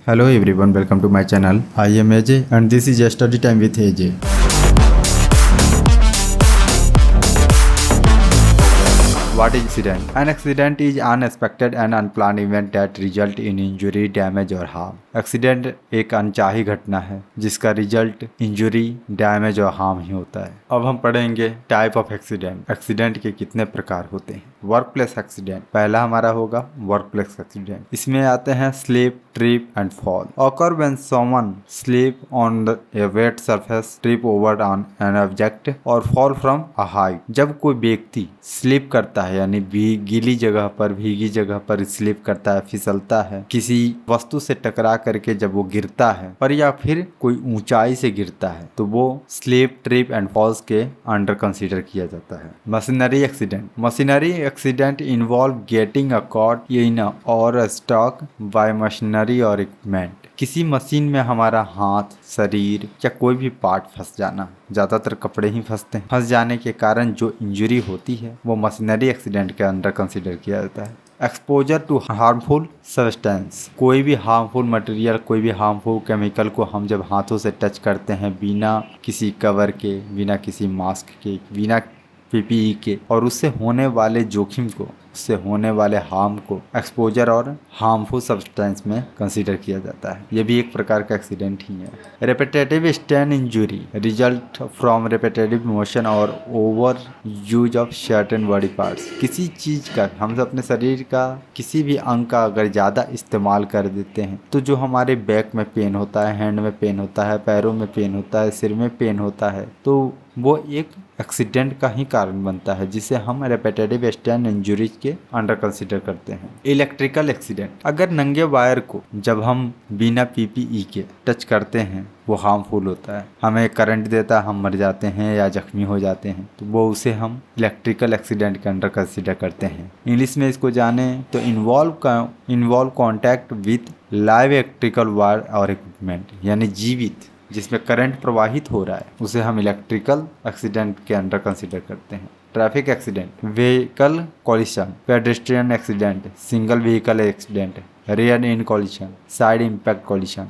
Hello everyone, welcome to my channel. I am AJ and this is a study time with AJ. What is accident? An accident is unexpected and unplanned event that result in injury, damage or harm. Accident एक अनचाही घटना है जिसका result injury, damage और harm ही होता है। अब हम पढ़ेंगे टाइप ऑफ एक्सीडेंट। एक्सीडेंट के कितने प्रकार होते हैं। वर्क प्लेस एक्सीडेंट पहला हमारा होगा वर्क प्लेस एक्सीडेंट। इसमें आते हैं slip, trip and fall. Occur when someone slip on a wet surface, trip over on an object और फॉल फ्रॉम अ हाइट। जब कोई व्यक्ति स्लिप करता है यानी गीली जगह पर, भीगी जगह पर स्लिप करता है, फिसलता है, किसी वस्तु से टकरा करके जब वो गिरता है और या फिर कोई ऊंचाई से गिरता है तो वो स्लिप, ट्रिप एंड फॉल्स के अंडर कंसीडर किया जाता है। Machinery accident. Machinery accident involve getting a caught in और स्टॉक बाय मशीनरी और इक्विपमेंट। किसी मशीन में हमारा हाथ, शरीर या कोई भी पार्ट फंस जाना, ज़्यादातर कपड़े ही फंसते हैं। फंस जाने के कारण जो इंजरी होती है वो मशीनरी एक्सीडेंट के अंदर कंसीडर किया जाता है। Exposure to harmful substance. कोई भी हार्मफुल मटेरियल, कोई भी हार्मफुल केमिकल को हम जब हाथों से टच करते हैं बिना किसी कवर के, बिना किसी मास्क के, बिना पीपीई के, और उससे होने वाले जोखिम को, उससे होने वाले हार्म को एक्सपोजर और हार्मफुल सब्सटेंस में कंसीडर किया जाता है। यह भी एक प्रकार का एक्सीडेंट ही है। Repetitive strain injury result from repetitive motion और over use of certain body parts. किसी चीज़ का, हम अपने शरीर का किसी भी अंग का अगर ज़्यादा इस्तेमाल कर देते हैं तो जो हमारे बैक में पेन होता है, हैंड में पेन होता है, पैरों में पेन होता है, सिर में पेन होता है, तो वो एक एक्सीडेंट का ही कारण बनता है जिसे हम रेपिटेटिव स्टेन इंजरीज के अंडर कंसीडर करते हैं। Electrical accident. अगर नंगे वायर को जब हम बिना पीपीई के टच करते हैं वो हार्मफुल होता है, हमें करंट देता है, हम मर जाते हैं या जख्मी हो जाते हैं, तो वो उसे हम इलेक्ट्रिकल एक्सीडेंट के अंडर कंसीडर करते हैं। इंग्लिश में इसको जाने तो involve contact with live electrical wire और इक्विपमेंट, यानी जीवित जिसमें करंट प्रवाहित हो रहा है, उसे हम इलेक्ट्रिकल एक्सीडेंट के अंडर कंसीडर करते हैं। Traffic accident. Vehicle coalition, pedestrian accident, single vehicle accident, rear and coalition, side impact coalition.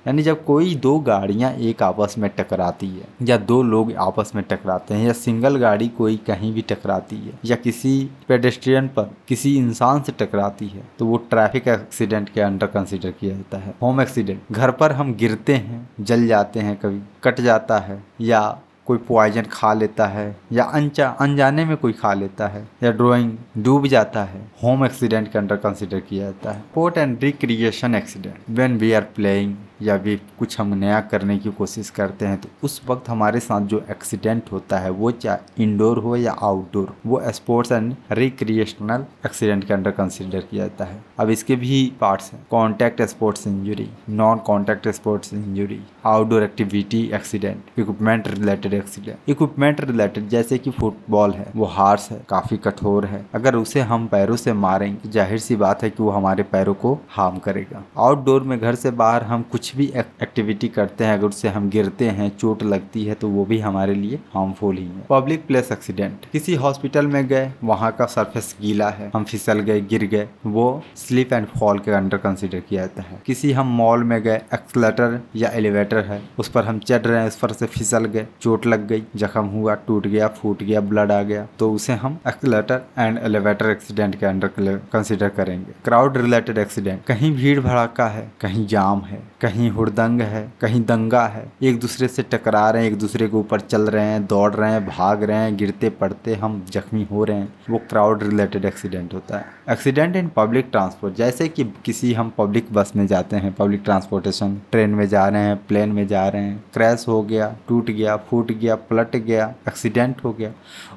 यानी जब कोई दो गाड़ियां एक आपस में टकराती है या दो लोग आपस में टकराते हैं या सिंगल गाड़ी कोई कहीं भी टकराती है या किसी पेडेस्ट्रियन पर किसी इंसान से टकराती है तो वो ट्रैफिक एक्सीडेंट के अंडर कंसीडर किया जाता है। Home accident. घर पर हम गिरते हैं, जल जाते हैं, कभी कट जाता है या कोई पॉइजन खा लेता है या अनजाने में कोई खा लेता है या ड्राइंग डूब जाता है, होम एक्सीडेंट के अंडर कंसीडर किया जाता है। Sport and recreation accident. When we are playing या भी कुछ हम नया करने की कोशिश करते हैं तो उस वक्त हमारे साथ जो एक्सीडेंट होता है वो चाहे इंडोर हो या आउटडोर, वो स्पोर्ट्स एंड रिक्रिएशनल एक्सीडेंट के अंडर कंसीडर किया जाता है। अब इसके भी पार्ट्स हैं। Contact sports injury, non contact sports injury, outdoor activity accident, equipment related accident. Equipment related जैसे कि फुटबॉल है, वो हार्श है, काफी कठोर है, अगर उसे हम पैरों से मारेंगे जाहिर सी बात है कि वो हमारे पैरों को हार्म करेगा। आउटडोर में घर से बाहर हम कुछ भी एक्टिविटी करते हैं, अगर उससे हम गिरते हैं, चोट लगती है तो वो भी हमारे लिए हार्मफुल ही है। Public place accident. किसी हॉस्पिटल में गए, वहाँ का सरफेस गीला है, हम फिसल गए, गिर गए, वो स्लिप एंड फॉल के अंडर कंसीडर किया जाता है। किसी हम मॉल में गए, एक्सलेटर या एलिवेटर है, उस पर हम चढ़ रहे हैं, उस पर से फिसल गए, चोट लग गई, जख्म हुआ, टूट गया, फूट गया, ब्लड आ गया, तो उसे हम एक्सलेटर एंड एलिवेटर एक्सीडेंट के अंडर कंसीडर करेंगे। Crowd related accident. कहीं भीड़ भड़ाका है, कहीं जाम है, कहीं हुड़दंग है, कहीं दंगा है, एक दूसरे से टकरा रहे हैं, एक दूसरे के ऊपर चल रहे हैं, दौड़ रहे हैं, भाग रहे हैं, गिरते पड़ते हम जख्मी हो रहे हैं, वो क्राउड रिलेटेड एक्सीडेंट होता है। Accident in public transport. जैसे कि किसी हम पब्लिक बस में जाते हैं, पब्लिक ट्रांसपोर्टेशन, ट्रेन में जा रहे हैं, प्लेन में जा रहे हैं, क्रैश हो गया, टूट गया, फूट गया, पलट गया, एक्सीडेंट हो गया,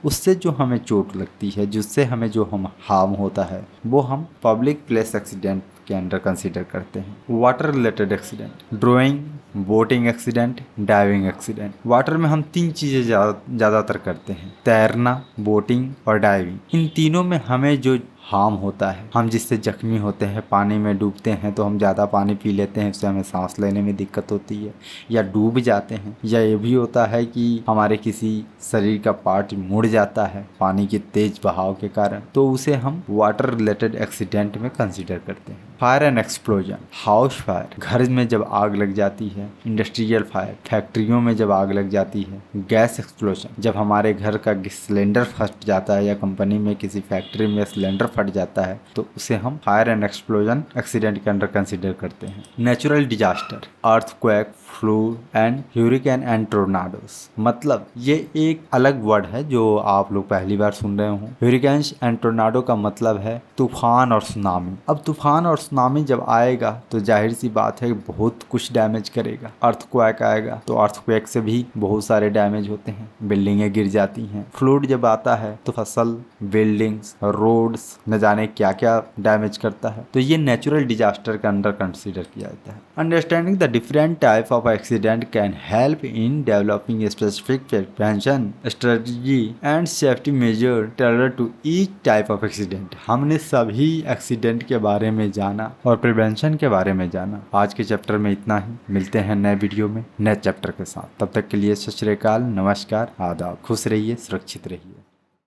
उससे जो हमें चोट लगती है, जिससे हमें जो हम हार्म होता है, वो हम पब्लिक प्लेस एक्सीडेंट के अंडर कंसीडर करते हैं। Water related accident. Drawing, boating accident, diving accident. Water में हम तीन चीज़ें ज़्यादातर करते हैं, तैरना, बोटिंग और डाइविंग। इन तीनों में हमें जो हार्म होता है। हम जिससे जख्मी होते हैं, पानी में डूबते हैं तो हम ज़्यादा पानी पी लेते हैं, उससे हमें सांस लेने में दिक्कत होती है या डूब जाते हैं। या ये भी होता है कि हमारे किसी शरीर का पार्ट मुड़ जाता है पानी के तेज बहाव के कारण, तो उसे हम वाटर रिलेटेड एक्सीडेंट में कंसीडर करते हैं। Fire and explosion, house fire, घर में जब आग लग जाती है, इंडस्ट्रियल फायर, फैक्ट्रियों में जब आग लग जाती है, गैस एक्सप्लोजन, जब हमारे घर का सिलेंडर फट जाता है या कंपनी में किसी फैक्ट्री में सिलेंडर फट जाता है, तो उसे हम फायर एंड एक्सप्लोजन एक्सीडेंट के अंडर कंसीडर करते हैं। Natural disaster, earthquake, flood and hurricane and tornadoes, मतलब ये एक अलग वर्ड है जो आप लोग पहली बार सुन रहे हो। ह्यूरिकेन्स एंड टोर्नाडो का मतलब है तूफान और सुनामी। अब तूफान और सुनामी जब आएगा तो जाहिर सी बात है बहुत कुछ डैमेज करेगा। अर्थक्वेक आएगा तो अर्थक्वेक से भी बहुत सारे डैमेज होते हैं, बिल्डिंगें गिर जाती हैं। फ्लड जब आता है तो फसल, बिल्डिंग्स, रोड्स, न जाने क्या क्या डैमेज करता है। तो ये नेचुरल डिजास्टर के अंडर कंसीडर किया जाता है। Understanding the different type of accident can help in developing specific prevention strategy and safety measure tailor to each type of accident. हमने सभी एक्सीडेंट के बारे में जाना और प्रिवेंशन के बारे में जाना। आज के चैप्टर में इतना ही, मिलते हैं नए वीडियो में नए चैप्टर के साथ। तब तक के लिए सत श्री अकाल, नमस्कार, आदाब, खुश रहिए, सुरक्षित रहिए।